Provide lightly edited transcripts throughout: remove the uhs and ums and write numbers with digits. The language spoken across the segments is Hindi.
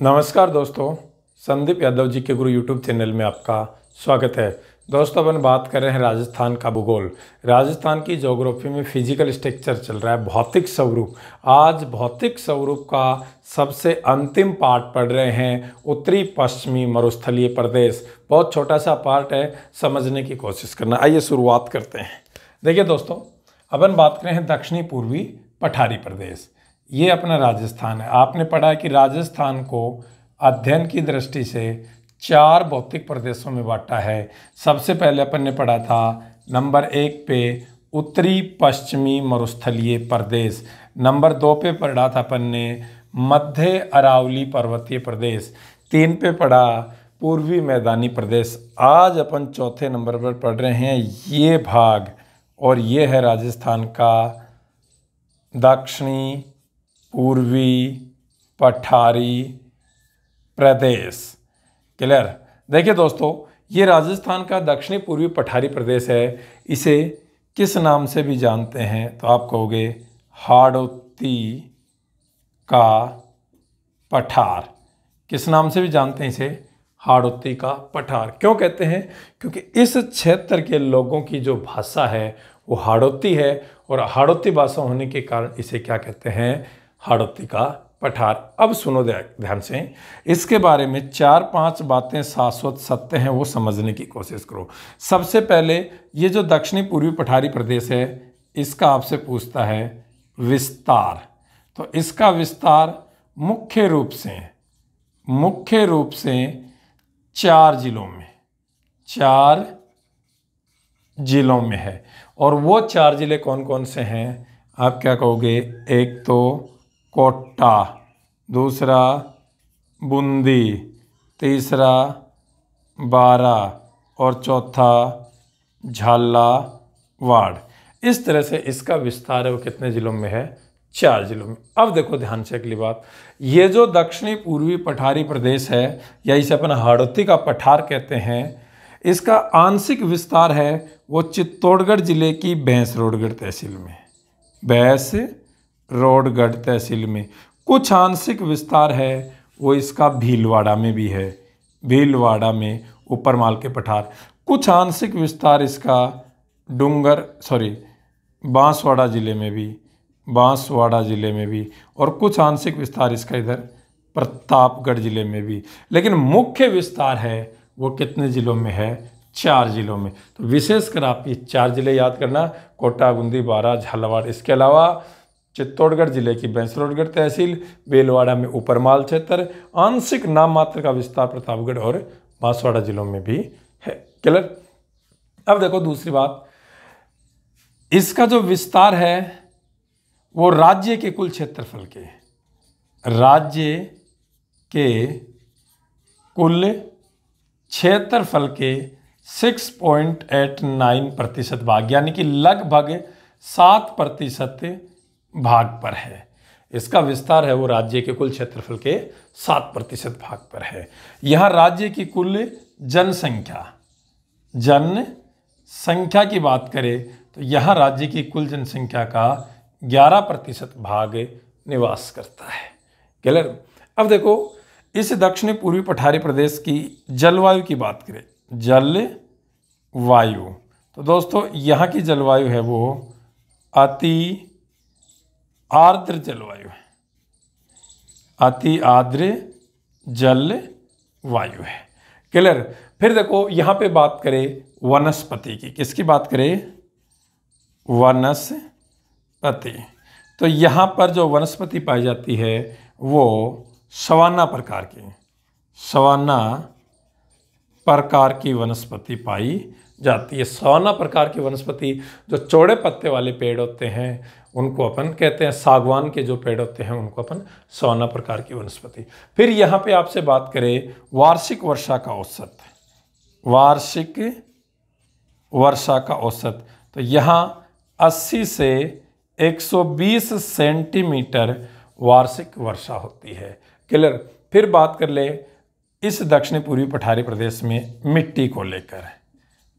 नमस्कार दोस्तों, संदीप यादव जी के गुरु यूट्यूब चैनल में आपका स्वागत है। दोस्तों, अपन बात कर रहे हैं राजस्थान का भूगोल। राजस्थान की ज्योग्राफी में फिजिकल स्ट्रक्चर चल रहा है, भौतिक स्वरूप। आज भौतिक स्वरूप का सबसे अंतिम पार्ट पढ़ रहे हैं, उत्तरी पश्चिमी मरुस्थलीय प्रदेश। बहुत छोटा सा पार्ट है, समझने की कोशिश करना। आइए शुरुआत करते हैं। देखिए दोस्तों, अपन बात कर रहे हैं दक्षिणी पूर्वी पठारी प्रदेश। ये अपना राजस्थान है। आपने पढ़ा कि राजस्थान को अध्ययन की दृष्टि से 4 भौतिक प्रदेशों में बांटा है। सबसे पहले अपन ने पढ़ा था नंबर 1 पे उत्तरी पश्चिमी मरुस्थलीय प्रदेश, नंबर 2 पे पढ़ा था अपन ने मध्य अरावली पर्वतीय प्रदेश, 3 पे पढ़ा पूर्वी मैदानी प्रदेश। आज अपन चौथे नंबर पर पढ़ रहे हैं ये भाग, और ये है राजस्थान का दक्षिणी पूर्वी पठारी प्रदेश। क्लियर? देखिए दोस्तों, ये राजस्थान का दक्षिणी पूर्वी पठारी प्रदेश है। इसे किस नाम से भी जानते हैं तो आप कहोगे हाड़ौती का पठार। किस नाम से भी जानते हैं इसे? हाड़ौती का पठार। क्यों कहते हैं? क्योंकि इस क्षेत्र के लोगों की जो भाषा है वो हाड़ौती है, और हाड़ौती भाषा होने के कारण इसे क्या कहते हैं? हाड़ौती का पठार। अब सुनो ध्यान से, इसके बारे में 4-5 बातें शाश्वत सत्य हैं, वो समझने की कोशिश करो। सबसे पहले, ये जो दक्षिणी पूर्वी पठारी प्रदेश है, इसका आपसे पूछता है विस्तार। तो इसका विस्तार मुख्य रूप से 4 जिलों में है। और वो 4 जिले कौन कौन से हैं? आप क्या कहोगे? एक तो कोटा, दूसरा बूंदी, तीसरा बारा, और चौथा झालावाड़। इस तरह से इसका विस्तार है, वो कितने जिलों में है? 4 जिलों में। अब देखो ध्यान से अगली बात, ये जो दक्षिणी पूर्वी पठारी प्रदेश है, या इसे अपन हाड़ौती का पठार कहते हैं, इसका आंशिक विस्तार है वो चित्तौड़गढ़ जिले की भैंसरोडगढ़ तहसील में। कुछ आंशिक विस्तार है वो इसका भीलवाड़ा में भी है, भीलवाड़ा में ऊपरमाल के पठार। कुछ आंशिक विस्तार इसका बांसवाड़ा जिले में भी, और कुछ आंशिक विस्तार इसका इधर प्रतापगढ़ जिले में भी। लेकिन मुख्य विस्तार है वो कितने जिलों में है? 4 जिलों में। तो विशेषकर आप ये 4 जिले याद करना, कोटा, बूंदी, बारा, झालावाड़। इसके अलावा चित्तौड़गढ़ जिले की भैंसरोडगढ़ तहसील, भीलवाड़ा में ऊपरमाल क्षेत्र, आंशिक नाम मात्र का विस्तार प्रतापगढ़ और बांसवाड़ा जिलों में भी है। क्लियर? अब देखो दूसरी बात, इसका जो विस्तार है वो राज्य के कुल क्षेत्रफल के 6.89% भाग, यानी कि लगभग 7% भाग पर है। इसका विस्तार है वो राज्य के कुल क्षेत्रफल के 7% भाग पर है। यहाँ राज्य की कुल जनसंख्या की बात करें तो यहाँ राज्य की कुल जनसंख्या का 11% भाग निवास करता है। क्लियर? अब देखो, इस दक्षिणी पूर्वी पठारी प्रदेश की जलवायु की बात करें, जलवायु, तो दोस्तों यहाँ की जलवायु है वो अति आर्द्र जलवायु है, अति आर्द्र जलवायु है। क्लियर? फिर देखो यहाँ पे बात करें वनस्पति की। किसकी बात करें? वनस्पति। तो यहाँ पर जो वनस्पति पाई जाती है वो सवाना प्रकार की वनस्पति पाई जाती है। सवाना प्रकार की वनस्पति, जो चौड़े पत्ते वाले पेड़ होते हैं उनको अपन कहते हैं, सागवान के जो पेड़ होते हैं उनको अपन सवाना प्रकार की वनस्पति। फिर यहाँ पे आपसे बात करें वार्षिक वर्षा का औसत, तो यहाँ 80 से 120 सेंटीमीटर वार्षिक वर्षा होती है। क्लियर? फिर बात कर ले इस दक्षिणी पूर्वी पठारी प्रदेश में मिट्टी को लेकर।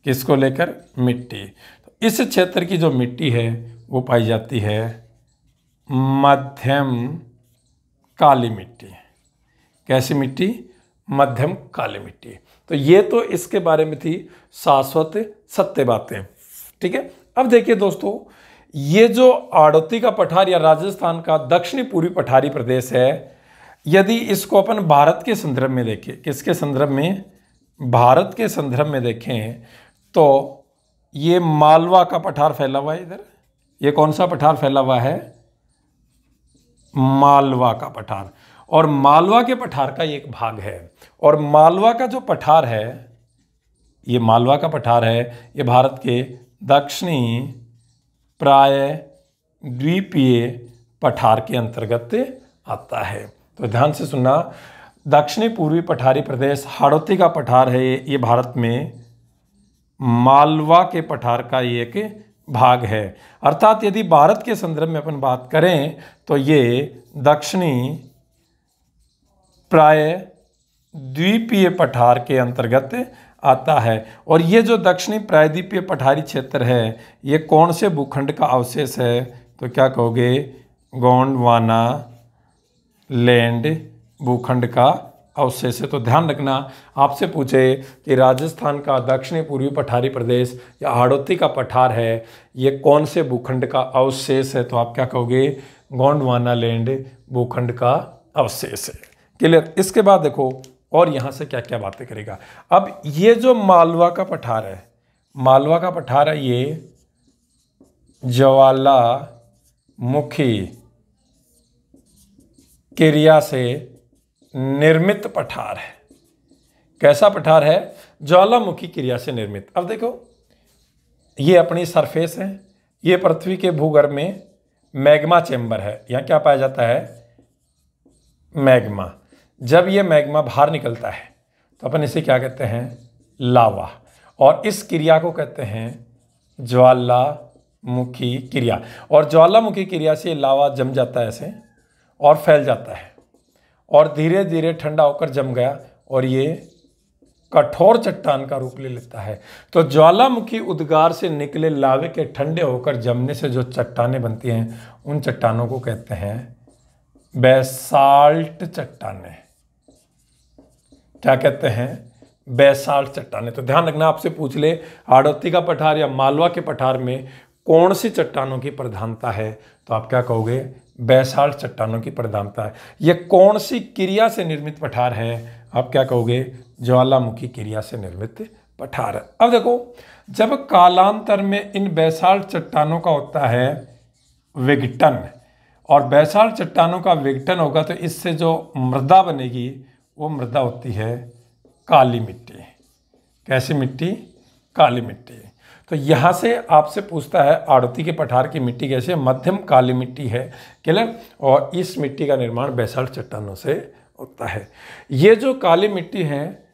किसको लेकर? मिट्टी। तो इस क्षेत्र की जो मिट्टी है वो पाई जाती है मध्यम काली मिट्टी। कैसी मिट्टी? मध्यम काली मिट्टी। तो ये तो इसके बारे में थी शाश्वत सत्य बातें। ठीक है, अब देखिए दोस्तों, ये जो आड़ती का पठार या राजस्थान का दक्षिणी पूर्वी पठारी प्रदेश है, यदि इसको अपन भारत के संदर्भ में देखें, किसके संदर्भ में? भारत के संदर्भ में देखें तो ये मालवा का पठार फैला हुआ है इधर। ये कौन सा पठार फैला हुआ है? मालवा का पठार। और मालवा के पठार का ये एक भाग है। और मालवा का जो पठार है, ये मालवा का पठार है, ये भारत के दक्षिणी प्राय द्वीपीय पठार के अंतर्गत आता है। तो ध्यान से सुनना, दक्षिणी पूर्वी पठारी प्रदेश हाड़ौती का पठार है, ये भारत में मालवा के पठार का एक भाग है। अर्थात यदि भारत के संदर्भ में अपन बात करें तो ये दक्षिणी प्राय द्वीपीय पठार के अंतर्गत आता है। और ये जो दक्षिणी प्रायद्वीपीय पठारी क्षेत्र है, ये कौन से भूखंड का अवशेष है? तो क्या कहोगे? गोंडवाना लैंड भूखंड का अवशेष है। तो ध्यान रखना, आपसे पूछे कि राजस्थान का दक्षिणी पूर्वी पठारी प्रदेश या हाड़ौती का पठार है, ये कौन से भूखंड का अवशेष है? तो आप क्या कहोगे? गोंडवाना लैंड भूखंड का अवशेष है। क्लियर? इसके बाद देखो और यहाँ से क्या क्या बातें करेगा। अब ये जो मालवा का पठार है, मालवा का पठार है, ये ज्वालामुखी क्रिया से निर्मित पठार है। कैसा पठार है? ज्वालामुखी क्रिया से निर्मित। अब देखो, ये अपनी सरफेस है, ये पृथ्वी के भूगर्भ में मैग्मा चेंबर है। यहाँ क्या पाया जाता है? मैग्मा। जब ये मैग्मा बाहर निकलता है तो अपन इसे क्या कहते हैं? लावा। और इस क्रिया को कहते हैं ज्वालामुखी क्रिया। और ज्वालामुखी क्रिया से लावा जम जाता है ऐसे और फैल जाता है और धीरे धीरे ठंडा होकर जम गया और ये कठोर चट्टान का रूप ले लेता है। तो ज्वालामुखी उद्गार से निकले लावे के ठंडे होकर जमने से जो चट्टानें बनती हैं, उन चट्टानों को कहते हैं बेसाल्ट चट्टानें। क्या कहते हैं? बेसाल्ट चट्टानें। तो ध्यान रखना, आपसे पूछ ले हाड़ौती का पठार या मालवा के पठार में कौन सी चट्टानों की प्रधानता है, तो आप क्या कहोगे? बेसाल्ट चट्टानों की प्रधानता है। ये कौन सी क्रिया से निर्मित पठार है? आप क्या कहोगे? ज्वालामुखी क्रिया से निर्मित पठार है। अब देखो, जब कालांतर में इन बेसाल्ट चट्टानों का होता है विघटन, और बेसाल्ट चट्टानों का विघटन होगा तो इससे जो मृदा बनेगी वो मृदा होती है काली मिट्टी। कैसी मिट्टी? काली मिट्टी। तो यहाँ से आपसे पूछता है आड़ती के पठार की मिट्टी कैसी है? मध्यम काली मिट्टी है। क्लियर? और इस मिट्टी का निर्माण बेसाल्ट चट्टानों से होता है। ये जो काली मिट्टी है,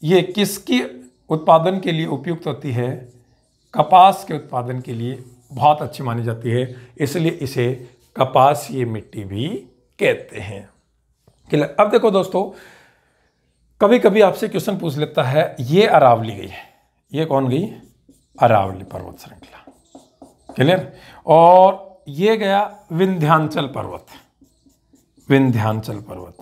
ये किसकी उत्पादन के लिए उपयुक्त होती है? कपास के उत्पादन के लिए बहुत अच्छी मानी जाती है, इसलिए इसे कपासीय मिट्टी भी कहते हैं। क्लियर? अब देखो दोस्तों, कभी कभी आपसे क्वेश्चन पूछ लेता है, ये अरावली गई है, ये कौन गई? अरावली पर्वत श्रृंखला। क्लियर? और ये गया विंध्याचल पर्वत। विंध्याचल पर्वत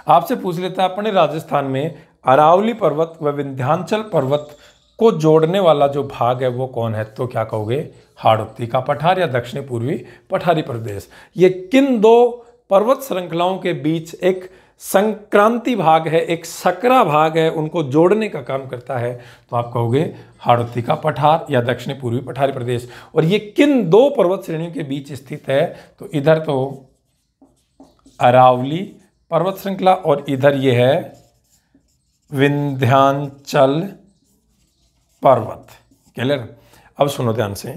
आपसे पूछ लेता है, अपने राजस्थान में अरावली पर्वत व विंध्याचल पर्वत को जोड़ने वाला जो भाग है वो कौन है? तो क्या कहोगे? हाड़ौती का पठार या दक्षिणी पूर्वी पठारी प्रदेश। ये किन दो पर्वत श्रृंखलाओं के बीच एक संक्रांति भाग है, एक सकरा भाग है, उनको जोड़ने का काम करता है, तो आप कहोगे हाड़ौती का पठार या दक्षिणी पूर्वी पठारी प्रदेश। और ये किन दो पर्वत श्रेणियों के बीच स्थित है? तो इधर तो अरावली पर्वत श्रृंखला और इधर ये है विंध्याचल पर्वत। क्लियर? अब सुनो ध्यान से,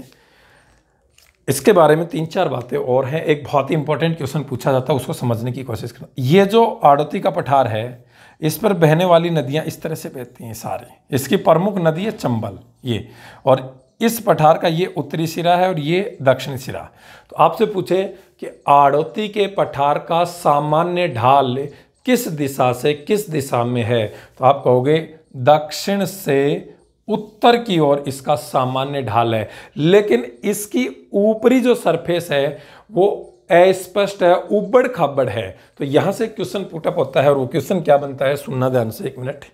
इसके बारे में 3-4 बातें और हैं। एक बहुत ही इंपॉर्टेंट क्वेश्चन पूछा जाता है, उसको समझने की कोशिश करना। ये जो आड़ती का पठार है, इस पर बहने वाली नदियां इस तरह से बहती हैं सारी। इसकी प्रमुख नदी है चंबल, ये, और इस पठार का ये उत्तरी सिरा है और ये दक्षिणी सिरा। तो आपसे पूछे कि आड़ती के पठार का सामान्य ढाल किस दिशा से किस दिशा में है, तो आप कहोगे दक्षिण से उत्तर की ओर इसका सामान्य ढाल है। लेकिन इसकी ऊपरी जो सरफेस है वो अस्पष्ट है, उबड़ खाबड़ है। तो यहां से क्वेश्चन पुटअप होता है और वो क्वेश्चन क्या बनता है, सुनना ध्यान से, 1 मिनट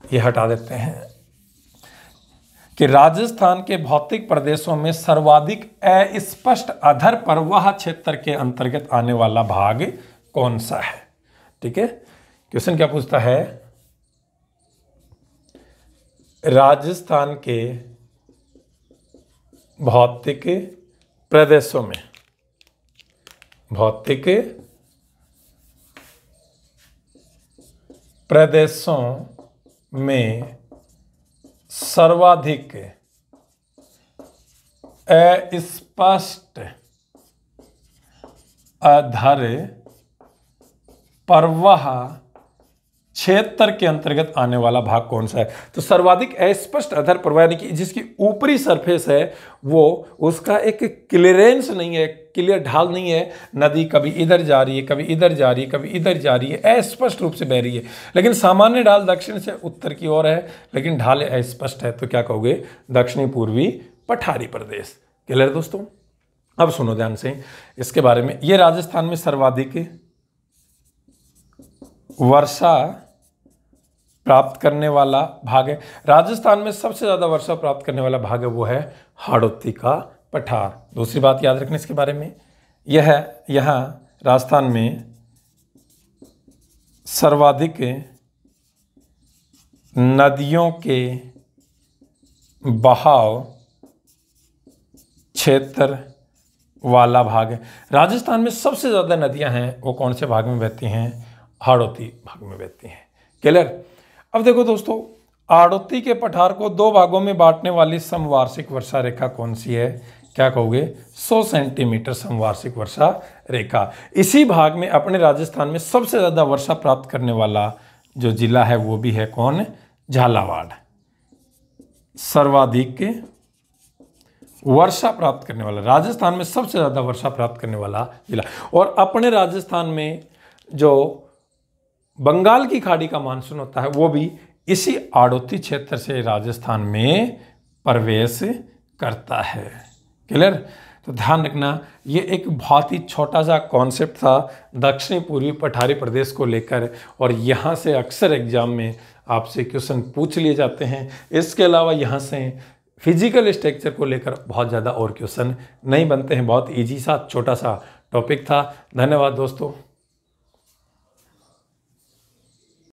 ये हटा देते हैं, कि राजस्थान के भौतिक प्रदेशों में सर्वाधिक अस्पष्ट अधर प्रवाह क्षेत्र के अंतर्गत आने वाला भाग कौन सा है। ठीक है, क्वेश्चन क्या पूछता है, राजस्थान के भौतिक प्रदेशों में, भौतिक प्रदेशों में सर्वाधिक अस्पष्ट अधर प्रवाह क्षेत्र के अंतर्गत आने वाला भाग कौन सा है। तो सर्वाधिक अस्पष्ट अधर प्रवाह यानी कि जिसकी ऊपरी सरफेस है वो, उसका एक क्लियरेंस नहीं है, क्लियर ढाल नहीं है, नदी कभी इधर जा रही है, कभी इधर जा रही है, कभी इधर जा रही है, अस्पष्ट रूप से बह रही है। लेकिन सामान्य ढाल दक्षिण से उत्तर की ओर है, लेकिन ढाल अस्पष्ट है, तो क्या कहोगे, दक्षिणी पूर्वी पठारी प्रदेश। क्लियर दोस्तों। अब सुनो ध्यान से इसके बारे में, ये राजस्थान में सर्वाधिक वर्षा प्राप्त करने वाला भाग है। राजस्थान में सबसे ज्यादा वर्षा प्राप्त करने वाला भाग है वो है हाड़ौती का पठार। दूसरी बात याद रखना इसके बारे में, यह है यहाँ राजस्थान में सर्वाधिक नदियों के बहाव क्षेत्र वाला भाग है। राजस्थान में सबसे ज़्यादा नदियां हैं वो कौन से भाग में बहती हैं, हाड़ौती भाग में बहती हैं। क्लियर। अब देखो दोस्तों, हाड़ौती के पठार को 2 भागों में बांटने वाली समवार्षिक वर्षा रेखा कौन सी है, क्या कहोगे, 100 सेंटीमीटर समवार्षिक वर्षा रेखा। इसी भाग में अपने राजस्थान में सबसे ज़्यादा वर्षा प्राप्त करने वाला जो जिला है वो भी है कौन, झालावाड़। सर्वाधिक वर्षा प्राप्त करने वाला, राजस्थान में सबसे ज़्यादा वर्षा प्राप्त करने वाला जिला। और अपने राजस्थान में जो बंगाल की खाड़ी का मानसून होता है वो भी इसी हाड़ौती क्षेत्र से राजस्थान में प्रवेश करता है। क्लियर। तो ध्यान रखना, ये एक बहुत ही छोटा सा कॉन्सेप्ट था दक्षिणी पूर्वी पठारी प्रदेश को लेकर, और यहाँ से अक्सर एग्जाम में आपसे क्वेश्चन पूछ लिए जाते हैं। इसके अलावा यहाँ से फिजिकल स्ट्रक्चर को लेकर बहुत ज़्यादा और क्वेश्चन नहीं बनते हैं। बहुत ईजी सा छोटा सा टॉपिक था। धन्यवाद दोस्तों।